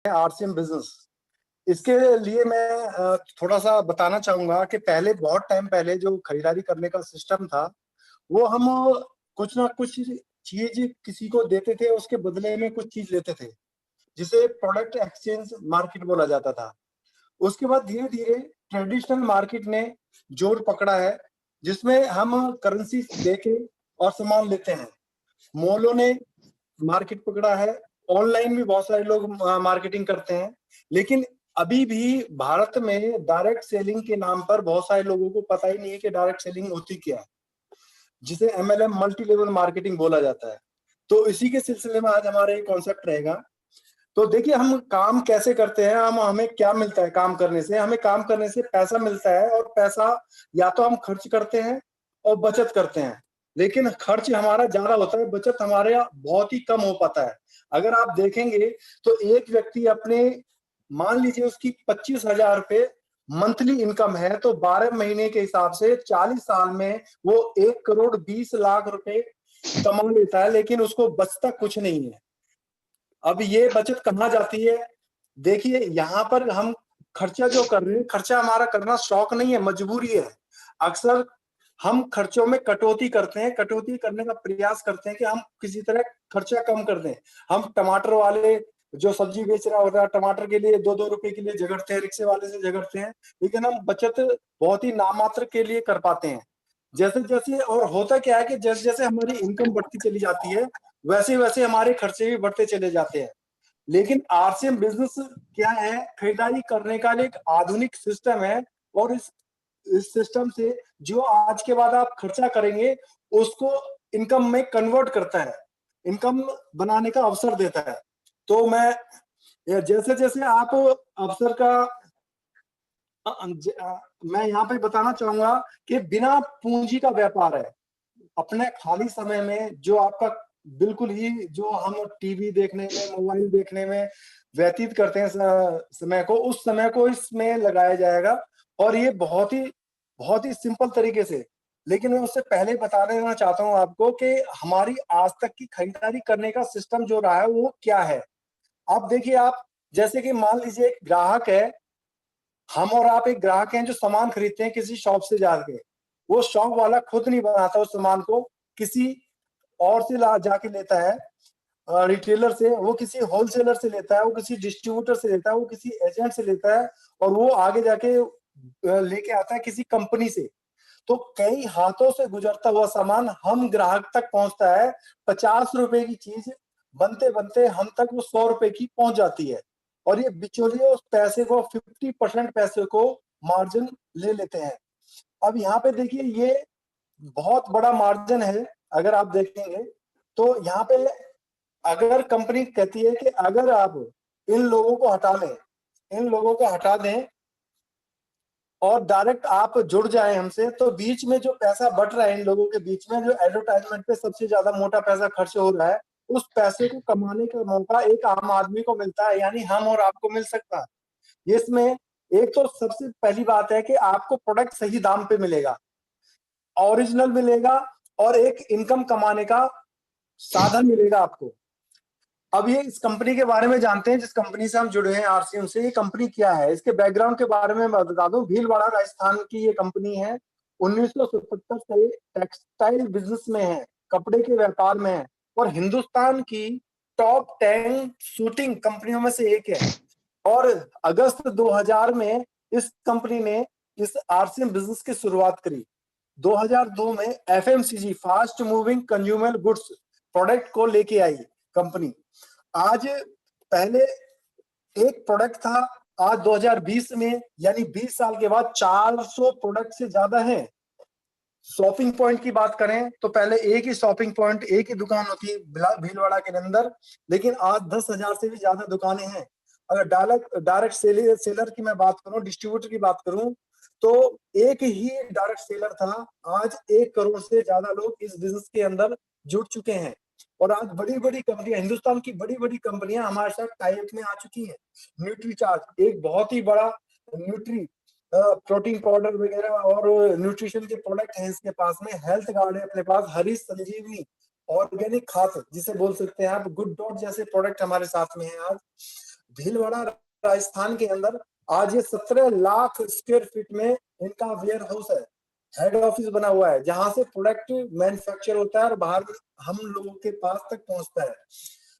RCM business. इसके लिए मैं थोड़ा सा बताना चाहूंगा कि पहले बहुत टाइम पहले जो खरीदारी करने का सिस्टम था, वो हम कुछ ना कुछ चीज किसी को देते थे, उसके बदले में कुछ चीज लेते थे, जिसे प्रोडक्ट एक्सचेंज मार्केट बोला जाता था। उसके बाद धीरे धीरे ट्रेडिशनल मार्केट ने जोर पकड़ा है, जिसमें हम करेंसी देके और सामान लेते हैं। मॉलों ने मार्केट पकड़ा है, ऑनलाइन भी बहुत सारे लोग मार्केटिंग करते हैं। लेकिन अभी भी भारत में डायरेक्ट सेलिंग के नाम पर बहुत सारे लोगों को पता ही नहीं है कि डायरेक्ट सेलिंग होती क्या है, जिसे एमएलएम मल्टी लेवल मार्केटिंग बोला जाता है। तो इसी के सिलसिले में आज हमारा एक कॉन्सेप्ट रहेगा। तो देखिए, हम काम कैसे करते हैं, हम हमें क्या मिलता है काम करने से? हमें काम करने से पैसा मिलता है, और पैसा या तो हम खर्च करते हैं और बचत करते हैं। लेकिन खर्च हमारा ज्यादा होता है, बचत हमारे यहाँ बहुत ही कम हो पाता है। अगर आप देखेंगे तो एक व्यक्ति अपने, मान लीजिए उसकी 25,000 रुपए मंथली इनकम है, तो 12 महीने के हिसाब से 40 साल में वो 1,20,00,000 रुपए कमा लेता है, लेकिन उसको बचता कुछ नहीं है। अब ये बचत कहाँ जाती है? देखिए, यहाँ पर हम खर्चा जो कर रहे हैं, खर्चा हमारा करना शौक नहीं है, मजबूरी है। अक्सर हम खर्चों में कटौती करते हैं, कटौती करने का प्रयास करते हैं कि हम किसी तरह खर्चा कम कर दें। हम टमाटर वाले जो सब्जी बेच रहा होता है, टमाटर के लिए 2-2 रुपए के लिए झगड़ते हैं, रिक्शे वाले से झगड़ते हैं, लेकिन हम बचत बहुत ही नामात्र के लिए कर पाते हैं। जैसे जैसे और होता क्या है कि जैसे जैसे हमारी इनकम बढ़ती चली जाती है, वैसे वैसे हमारे खर्चे भी बढ़ते चले जाते हैं। लेकिन आरसीएम बिजनेस क्या है? खरीदारी करने का एक आधुनिक सिस्टम है, और इस सिस्टम से जो आज के बाद आप खर्चा करेंगे, उसको इनकम में कन्वर्ट करता है, इनकम बनाने का अवसर देता है। तो जैसे जैसे आप अवसर का मैं यहाँ पे बताना चाहूंगा कि बिना पूंजी का व्यापार है। अपने खाली समय में जो आपका बिल्कुल ही, जो हम टीवी देखने में, मोबाइल देखने में व्यतीत करते हैं समय को, उस समय को इसमें लगाया जाएगा। और ये बहुत ही सिंपल तरीके से। लेकिन मैं उससे पहले बता देना चाहता हूँ आपको कि हमारी आज तक की खरीदारी करने का सिस्टम जो रहा है वो क्या है। आप देखिए, आप जैसे कि मान लीजिए एक ग्राहक है, हम और आप एक ग्राहक हैं जो सामान खरीदते हैं किसी शॉप से जाके। वो शॉप वाला खुद नहीं बनाता उस सामान को, किसी और से जाके लेता है, रिटेलर से, वो किसी होलसेलर से लेता है, वो किसी डिस्ट्रीब्यूटर से लेता है, वो किसी एजेंट से लेता है, और वो आगे जाके लेके आता है किसी कंपनी से। तो कई हाथों से गुजरता हुआ सामान हम ग्राहक तक पहुंचता है। 50 रुपए की चीज बनते बनते हम तक वो 100 रुपए की पहुंच जाती है। और ये बिचौलिए उस पैसे को, 50% पैसे को मार्जिन ले लेते हैं। अब यहाँ पे देखिए, ये बहुत बड़ा मार्जिन है। अगर आप देखेंगे तो यहाँ पे, अगर कंपनी कहती है कि अगर आप इन लोगों को हटा लें, इन लोगों को हटा दें और डायरेक्ट आप जुड़ जाए हमसे, तो बीच में जो पैसा बट रहा है इन लोगों के बीच में, जो एडवर्टाइजमेंट पे सबसे ज्यादा मोटा पैसा खर्च हो रहा है, उस पैसे को कमाने का मौका एक आम आदमी को मिलता है, यानी हम और आपको मिल सकता है। इसमें एक तो सबसे पहली बात है कि आपको प्रोडक्ट सही दाम पे मिलेगा, ओरिजिनल मिलेगा, और एक इनकम कमाने का साधन मिलेगा आपको। अब ये इस कंपनी के बारे में जानते हैं, जिस कंपनी से हम जुड़े हैं आरसीएम से। ये कंपनी क्या है, इसके बैकग्राउंड के बारे में मैं बता दूं। भीलवाड़ा राजस्थान की ये कंपनी है। 1977 से टेक्सटाइल बिजनेस में है, कपड़े के व्यापार में है, और हिंदुस्तान की टॉप 10 शूटिंग कंपनियों में से एक है। और अगस्त 2000 में इस कंपनी ने इस आरसीएम बिजनेस की शुरुआत करी। 2002 में FMCG, fast moving consumer goods product को लेके आई कंपनी। आज पहले एक प्रोडक्ट था, आज 2020 में, यानी 20 साल के बाद 400 प्रोडक्ट से ज्यादा है। शॉपिंग पॉइंट की बात करें तो पहले एक ही शॉपिंग पॉइंट, एक ही दुकान होती है भीलवाड़ा के अंदर, लेकिन आज 10,000 से भी ज्यादा दुकानें हैं। अगर डायरेक्ट सेलर की मैं बात करूं, डिस्ट्रीब्यूटर की बात करूं, तो एक ही डायरेक्ट सेलर था। आज 1 करोड़ से ज्यादा लोग इस बिजनेस के अंदर जुड़ चुके हैं। और आज बड़ी बड़ी कंपनियां, हिंदुस्तान की बड़ी बड़ी कंपनियां हमारे साथ टाई अप में आ चुकी हैं। न्यूट्री चार्ज एक बहुत ही बड़ा न्यूट्री प्रोटीन पाउडर वगैरह और न्यूट्रिशन के प्रोडक्ट हैं इसके पास में। हेल्थ गार्ड है अपने पास, हरी संजीवनी ऑर्गेनिक खाद जिसे बोल सकते हैं आप, गुड डॉट जैसे प्रोडक्ट हमारे साथ में है आज। भीलवाड़ा राजस्थान के अंदर आज ये 17 लाख स्क्वायर फीट में इनका वेयर हाउस है, हेड ऑफिस बना हुआ है, जहां से प्रोडक्ट मैन्युफैक्चर होता है और बाहर हम लोगों के पास तक पहुंचता है।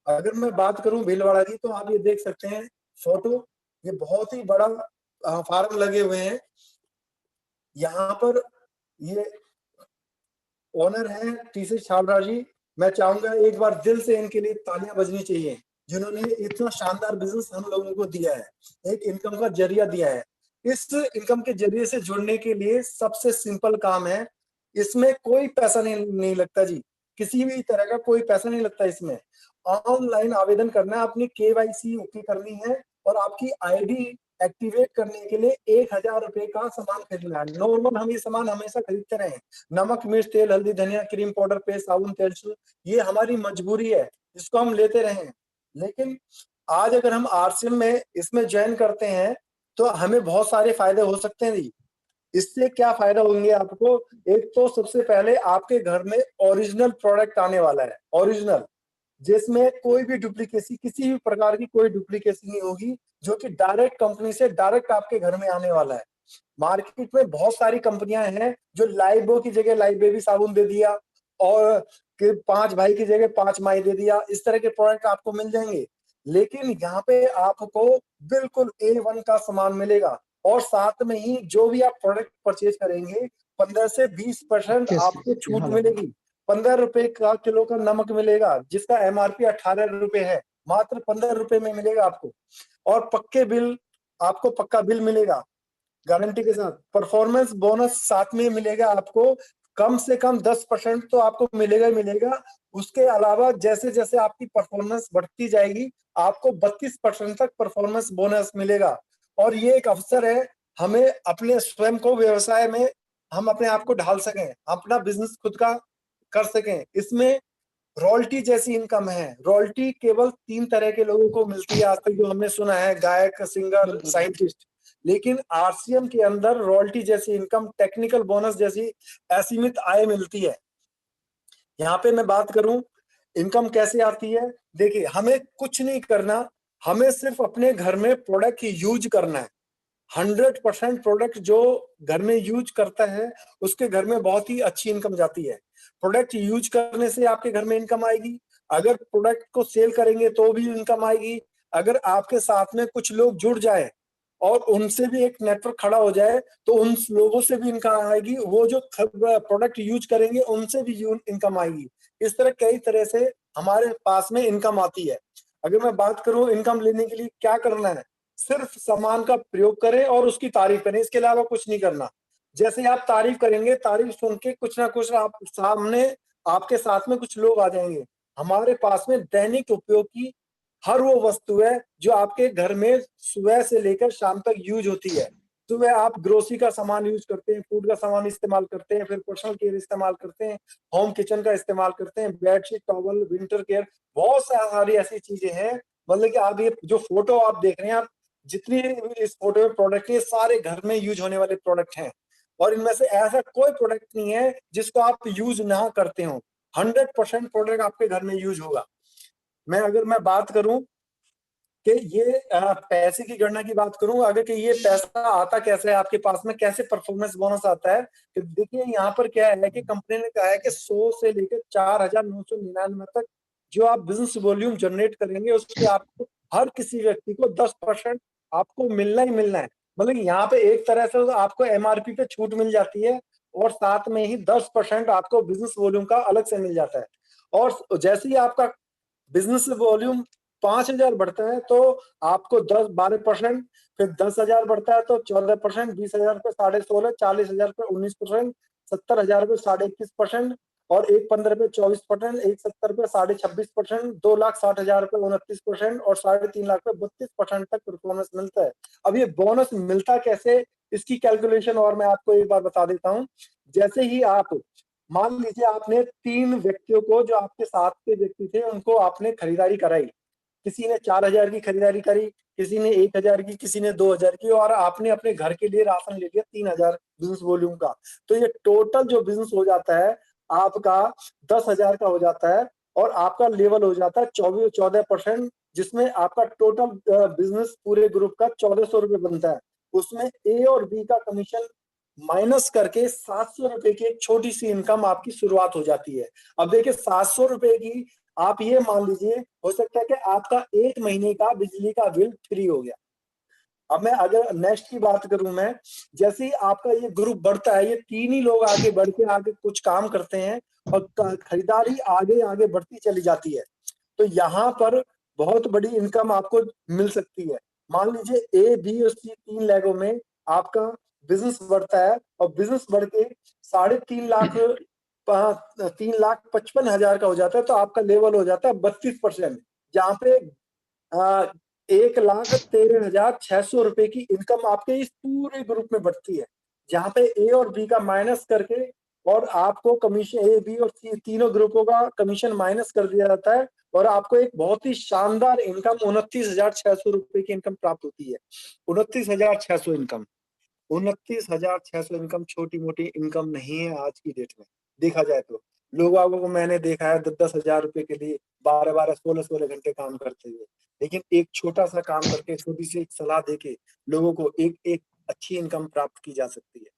अगर मैं बात करूं भीलवाड़ा की, तो आप ये देख सकते हैं फोटो, ये बहुत ही बड़ा फार्म लगे हुए हैं। यहाँ पर ये ओनर है टीसी छाबड़ा जी। मैं चाहूंगा एक बार दिल से इनके लिए तालियां बजनी चाहिए, जिन्होंने इतना शानदार बिजनेस हम लोगों को दिया है, एक इनकम का जरिया दिया है। इस इनकम के जरिए से जुड़ने के लिए सबसे सिंपल काम है, इसमें कोई पैसा नहीं लगता जी, किसी भी तरह का कोई पैसा नहीं लगता इसमें। ऑनलाइन आवेदन करना है, अपनी केवाईसी ओके करनी है और आपकी आईडी एक्टिवेट करने के लिए 1000 रुपए का सामान खरीदना है। नॉर्मल हम ये सामान हमेशा खरीदते रहे, नमक, मिर्च, तेल, हल्दी, धनिया, क्रीम पाउडर, पेस्ट, साबुन, तेल, ये हमारी मजबूरी है, इसको हम लेते रहे। लेकिन आज अगर हम आरसीएम में इसमें ज्वाइन करते हैं तो हमें बहुत सारे फायदे हो सकते हैं जी। इससे क्या फायदा होंगे आपको? एक तो सबसे पहले आपके घर में ओरिजिनल प्रोडक्ट आने वाला है, ओरिजिनल, जिसमें कोई भी डुप्लीकेसी, किसी भी प्रकार की कोई डुप्लीकेसी नहीं होगी, जो कि डायरेक्ट कंपनी से डायरेक्ट आपके घर में आने वाला है। मार्केट में बहुत सारी कंपनियां हैं जो लाइबो की जगह लाइफ बेबी साबुन दे दिया और 5 भाई की जगह 5 माई दे दिया, इस तरह के प्रोडक्ट आपको मिल जाएंगे। लेकिन यहाँ पे आपको बिल्कुल A1 का सामान मिलेगा और साथ में ही जो भी आप प्रोडक्ट परचेज करेंगे 15 से 20% कैसे आपको छूट हाल है? मिलेगी। 15 रुपए का किलो का नमक मिलेगा, जिसका एमआरपी 18 रुपए है, मात्र 15 रुपए में मिलेगा आपको। और पक्के बिल, आपको पक्का बिल मिलेगा गारंटी के साथ। परफॉर्मेंस बोनस साथ में मिलेगा आपको, कम से कम 10% तो आपको मिलेगा ही मिलेगा। उसके अलावा जैसे जैसे आपकी परफॉर्मेंस बढ़ती जाएगी, आपको 32% तक परफॉर्मेंस बोनस मिलेगा। और ये एक अवसर है, हमें अपने स्वयं को व्यवसाय में हम अपने आप को ढाल सकें, अपना बिजनेस खुद का कर सकें। इसमें रॉयल्टी जैसी इनकम है। रॉयल्टी केवल 3 तरह के लोगों को मिलती है आज तक जो हमने सुना है, गायक, सिंगर, साइंटिस्ट। लेकिन आरसीएम के अंदर रॉयल्टी जैसी इनकम, टेक्निकल बोनस जैसी असीमित आय मिलती है। यहाँ पे मैं बात करूं इनकम कैसे आती है, देखिए हमें कुछ नहीं करना, हमें सिर्फ अपने घर में प्रोडक्ट यूज करना है। 100% प्रोडक्ट जो घर में यूज करता है उसके घर में बहुत ही अच्छी इनकम जाती है। प्रोडक्ट यूज करने से आपके घर में इनकम आएगी, अगर प्रोडक्ट को सेल करेंगे तो भी इनकम आएगी, अगर आपके साथ में कुछ लोग जुड़ जाए और उनसे भी एक नेटवर्क खड़ा हो जाए तो उन लोगों से भी इनकम आएगी, वो जो प्रोडक्ट यूज करेंगे उनसे भी इनकम आएगी। इस तरह कई तरह से हमारे पास में इनकम आती है। अगर मैं बात करूं इनकम लेने के लिए क्या करना है, सिर्फ सामान का प्रयोग करें और उसकी तारीफ करें, इसके अलावा कुछ नहीं करना। जैसे आप तारीफ करेंगे, तारीफ सुन के कुछ ना कुछ आप सामने, आपके साथ में कुछ लोग आ जाएंगे। हमारे पास में दैनिक उपयोग की हर वो वस्तु है जो आपके घर में सुबह से लेकर शाम तक यूज होती है। सुबह आप ग्रोसरी का सामान यूज करते हैं, फूड का सामान इस्तेमाल करते हैं, फिर पर्सनल केयर इस्तेमाल करते हैं, होम किचन का इस्तेमाल करते हैं, बेडशीट, टॉवल, विंटर केयर, बहुत सारी ऐसी चीजें हैं। मतलब कि आप ये जो फोटो आप देख रहे हैं, आप जितनी इस फोटो में प्रोडक्ट है, सारे घर में यूज होने वाले प्रोडक्ट हैं और इनमें से ऐसा कोई प्रोडक्ट नहीं है जिसको आप यूज ना करते हो। 100% प्रोडक्ट आपके घर में यूज होगा। अगर मैं बात करूं कि ये पैसे की गणना की बात करूं, अगर कि ये पैसा आता कैसे है आपके पास में, कैसे परफॉर्मेंस बोनस आता है, कि देखिए यहाँ पर क्या है कि कंपनी ने कहा है कि 100 से लेकर 4999 तक जो आप बिजनेस वॉल्यूम जनरेट करेंगे उसके आपको हर किसी व्यक्ति को 10% आपको मिलना ही मिलना है। मतलब यहाँ पे एक तरह से तो आपको एमआरपी पे छूट मिल जाती है और साथ में ही 10% आपको बिजनेस वॉल्यूम का अलग से मिल जाता है। और जैसे ही आपका बिजनेस वॉल्यूम 5000 बढ़ता है तो आपको 10-12%, फिर 10,000 बढ़ता है तो 14%, 20,000 पे 16.5%, 40,000 पे 19%, 70,000 पे 21.5%, और एक 15 पे 24%, एक 70 पे 26.5%, 2,60,000 पे 29% और 3.5 लाख पे 32% तक परफॉर्मेंस मिलता है। अब ये बोनस मिलता कैसे, इसकी कैलकुलेशन और मैं आपको एक बार बता देता हूँ। जैसे ही आप मान लीजिए आपने 3 व्यक्तियों को, जो आपके साथ के व्यक्ति थे, उनको आपने खरीदारी कराई, किसी ने 4,000 की खरीदारी करी, किसी ने 1,000 की, किसी ने 2,000 की, और आपने अपने घर के लिए राशन ले लिया 3,000 बिजनेस वॉल्यूम का, तो ये टोटल जो बिजनेस हो जाता है आपका 10,000 का हो जाता है और आपका लेवल हो जाता है 14% जिसमें आपका टोटल बिजनेस पूरे ग्रुप का 1400 रुपए बनता है। उसमें ए और बी का कमीशन माइनस करके 700 रुपए की एक छोटी सी इनकम आपकी शुरुआत हो जाती है। अब देखिए 700 रुपए की, आप ये मान लीजिए, हो सकता है कि आपका 1 महीने का बिजली का बिल फ्री हो गया। अब मैं अगर नेक्स्ट की बात करूं, मैं जैसे ही आपका ये ग्रुप बढ़ता है, ये 3 ही लोग आगे बढ़ के आगे कुछ काम करते हैं और खरीदारी आगे आगे बढ़ती चली जाती है। तो यहाँ पर बहुत बड़ी इनकम आपको मिल सकती है। मान लीजिए ए, बी और सी 3 लेगों में आपका बिजनेस बढ़ता है और बिजनेस बढ़ के 3.5 लाख 3,55,000 का हो जाता है, तो आपका लेवल हो जाता है 32%, जहाँ पे 1,13,600 रुपए की इनकम आपके इस पूरे ग्रुप में बढ़ती है, जहाँ पे ए और बी का माइनस करके और आपको कमीशन, ए, बी और सी तीनों ग्रुपों का कमीशन माइनस कर दिया जाता है और आपको एक बहुत ही शानदार इनकम 29,600 रुपए की इनकम प्राप्त होती है। 29,600 इनकम, 29,600 इनकम छोटी मोटी इनकम नहीं है आज की डेट में, देखा जाए तो। लोगों को मैंने देखा है 10-10 हजार रुपए के लिए 12-12, 16-16 घंटे काम करते हुए, लेकिन एक छोटा सा काम करके, छोटी सी एक सलाह देके लोगों को एक एक अच्छी इनकम प्राप्त की जा सकती है।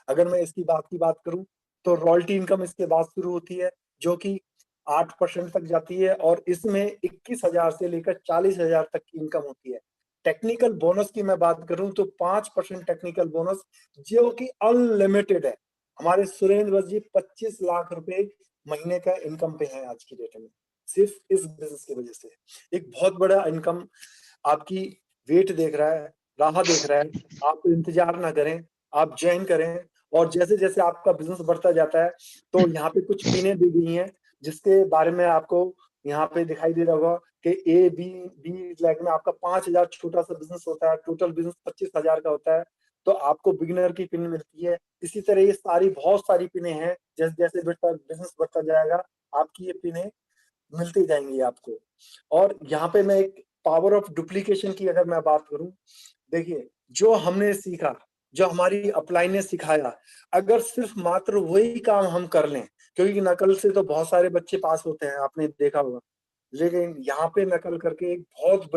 अगर मैं इसकी बात करूं, तो रॉयल्टी इनकम इसके बाद शुरू होती है, जो कि 8% तक जाती है और इसमें 21,000 से लेकर 40,000 तक की इनकम होती है। टेक्निकल बोनस की मैं बात करूं तो 5% टेक्निकल बोनस, जो कि अनलिमिटेड है। हमारे सुरेंद्र वस्त जी 25 लाख रुपए महीने का इनकम पे है आज की डेट में, सिर्फ इस बिजनेस की वजह से। एक बहुत बड़ा इनकम आपकी वेट देख रहा है, राह देख रहा है। आप इंतजार ना करें, आप ज्वाइन करें, और जैसे जैसे आपका बिजनेस बढ़ता जाता है, तो यहाँ पे कुछ पिनें दी गई हैं जिसके बारे में आपको यहाँ पे दिखाई दे रहा होगा कि ए, बी, बी लेग में आपका 5,000 छोटा सा बिजनेस होता है, टोटल बिजनेस 25,000 का होता है, तो आपको बिगिनर की पिन मिलती है। इसी तरह ये सारी बहुत सारी पिनें हैं, जैसे जैसे बिजनेस बढ़ता जाएगा, आपकी ये पिनें मिलती जाएंगी आपको। और यहाँ पे मैं एक पावर ऑफ डुप्लीकेशन की अगर मैं बात करूं, देखिए जो हमने सीखा, जो हमारी अपलाइन ने सिखाया, अगर सिर्फ मात्र वही काम हम कर लें, क्योंकि नकल से तो बहुत सारे बच्चे पास होते हैं, आपने देखा होगा, लेकिन यहाँ पे नकल करके एक बहुत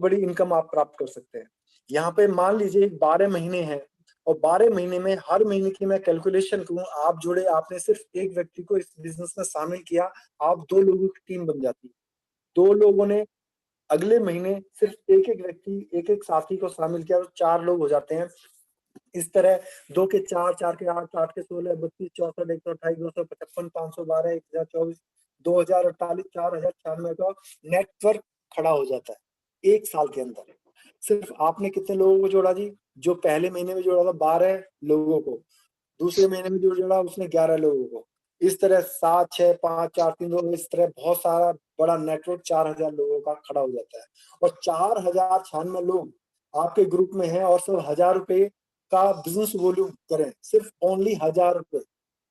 बड़ी इनकम आप प्राप्त कर सकते हैं। यहाँ पे मान लीजिए 12 महीने हैं और 12 महीने में हर महीने की मैं कैलकुलेशन करूं, आप जुड़े, आपने सिर्फ एक व्यक्ति को इस बिजनेस में शामिल किया, आप 2 लोगों की टीम बन जाती है। 2 लोगों ने अगले महीने सिर्फ एक-एक व्यक्ति, एक-एक साथी को शामिल किया, तो 4 लोग हो जाते हैं। इस तरह 2 के 4, 4 के 8, 8 के 16, 32, 64, 128, 255, 512, 1024, 2048, 4,096 का नेटवर्क खड़ा हो जाता है 1 साल के अंदर। सिर्फ आपने कितने लोगों को जोड़ा जी? जो पहले महीने में जोड़ा था 12 लोगों को, दूसरे महीने में जो जोड़ा उसने 11 लोगों को। इस तरह 7, 6, 5, 4, 3, 2, इस तरह बहुत सारा बड़ा नेटवर्क 4,000 लोगों का खड़ा हो जाता है। और 4,096 लोग आपके ग्रुप में हैं और सब 1,000 रुपए का बिजनेस वॉल्यूम करें, सिर्फ ओनली 1,000 रुपए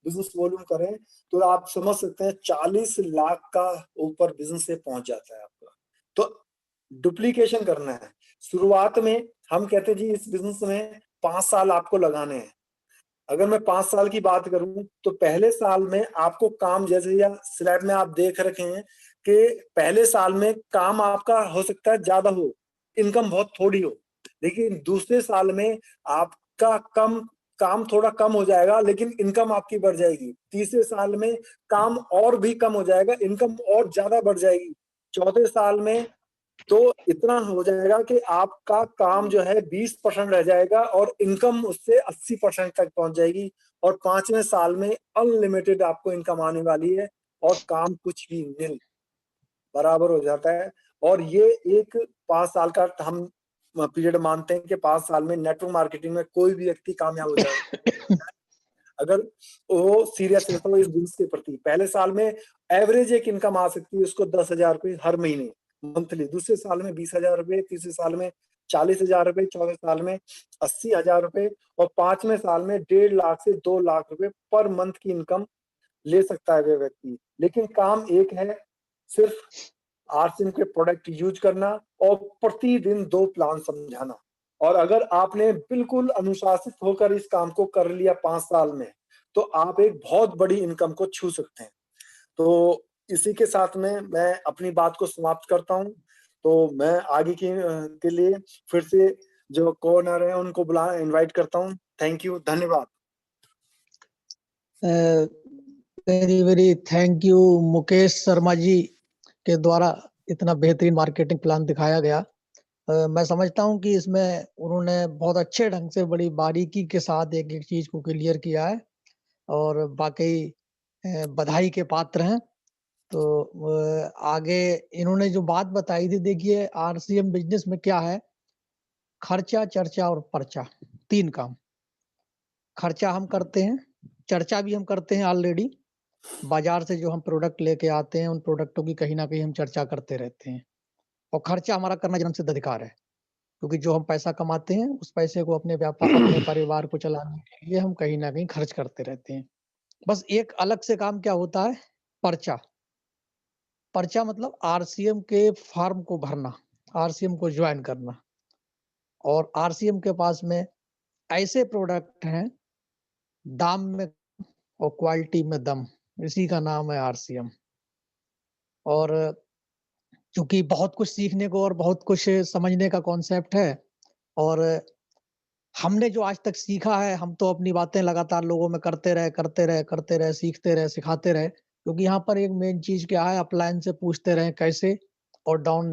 बिजनेस वॉल्यूम करें, तो आप समझ सकते हैं 40 लाख का ऊपर बिजनेस से पहुंच जाता है आपका। तो डुप्लीकेशन करना है। शुरुआत में हम कहते हैं जी इस बिजनेस में 5 साल आपको लगाने हैं। अगर मैं 5 साल की बात करूं, तो पहले साल में आपको काम, जैसे या स्लैब में आप देख रखे हैं कि पहले साल में काम आपका हो सकता है ज्यादा हो, इनकम बहुत थोड़ी हो, लेकिन दूसरे साल में आपका काम थोड़ा कम हो जाएगा, लेकिन इनकम आपकी बढ़ जाएगी। तीसरे साल में काम और भी कम हो जाएगा, इनकम और ज्यादा बढ़ जाएगी। चौथे साल में तो इतना हो जाएगा कि आपका काम जो है 20% रह जाएगा और इनकम उससे 80% तक पहुंच जाएगी। और 5वें साल में अनलिमिटेड आपको इनकम आने वाली है और काम कुछ भी निल बराबर हो जाता है। और ये एक 5 साल का हम पीरियड मानते हैं कि 5 साल में नेटवर्क मार्केटिंग में कोई भी व्यक्ति कामयाब हो जाए, अगर वो सीरियस है तो इस बिजनेस के प्रति। पहले साल में एवरेज एक इनकम आ सकती है उसको 10,000 रुपए हर महीने मंथली, दूसरे साल में 20,000 रुपए, तीसरे साल में 40,000 रुपए, चौथे साल में 80,000 रुपए और 5वें साल में 1.5 लाख से 2 लाख रुपए पर मंथ की इनकम ले सकता है वे व्यक्ति। लेकिन काम एक है, सिर्फ आरसिम के प्रोडक्ट यूज करना और प्रतिदिन 2 प्लान समझाना। और अगर आपने बिल्कुल अनुशासित होकर इस काम को कर लिया 5 साल में, तो आप एक बहुत बड़ी इनकम को छू सकते हैं। तो इसी के साथ में मैं अपनी बात को समाप्त करता हूँ। तो मैं आगे के लिए फिर से जो को-ऑनर हैं उनको इनवाइट करता हूँ। थैंक यू, धन्यवाद। Very very thank you Mukesh Sharma ji के द्वारा इतना बेहतरीन मार्केटिंग प्लान दिखाया गया। मैं समझता हूँ कि इसमें उन्होंने बहुत अच्छे ढंग से बड़ी बारीकी के साथ एक-एक चीज को क्लियर किया है और वाक़ई बधाई के पात्र हैं। तो आगे इन्होंने जो बात बताई थी, देखिए आरसीएम बिज़नेस में क्या है, खर्चा, चर्चा और पर्चा, 3 काम। खर्चा हम करते हैं, चर्चा भी हम करते हैं ऑलरेडी। बाज़ार से जो हम प्रोडक्ट लेके आते हैं, उन प्रोडक्टों की कहीं न कहीं हम चर्चा करते रहते हैं और खर्चा हमारा करना जन्मसिद्ध अधिकार है, क्योंकि जो हम पैसा कमाते हैं, उस पैसे को अपने परिवार को चलाने के लिए हम कहीं न कहीं खर्च करते रहते हैं। बस एक अलग से काम क्या होता है, पर्चा। पर्चा मतलब आरसीएम के फॉर्म को भरना, आरसीएम को जॉइन करना और आरसीएम के पास में ऐसे प्रोडक्ट हैं, दाम में और क्वालिटी में दम, इसी का नाम है आरसीएम। और चूँकि बहुत कुछ सीखने को और बहुत कुछ समझने का कॉन्सेप्ट है और हमने जो आज तक सीखा है, हम तो अपनी बातें लगातार लोगों में करते रहे, सीखते रहे, सिखाते रहे। क्योंकि यहाँ पर एक मेन चीज़ क्या है, अपलायंस से पूछते रहें कैसे और डाउन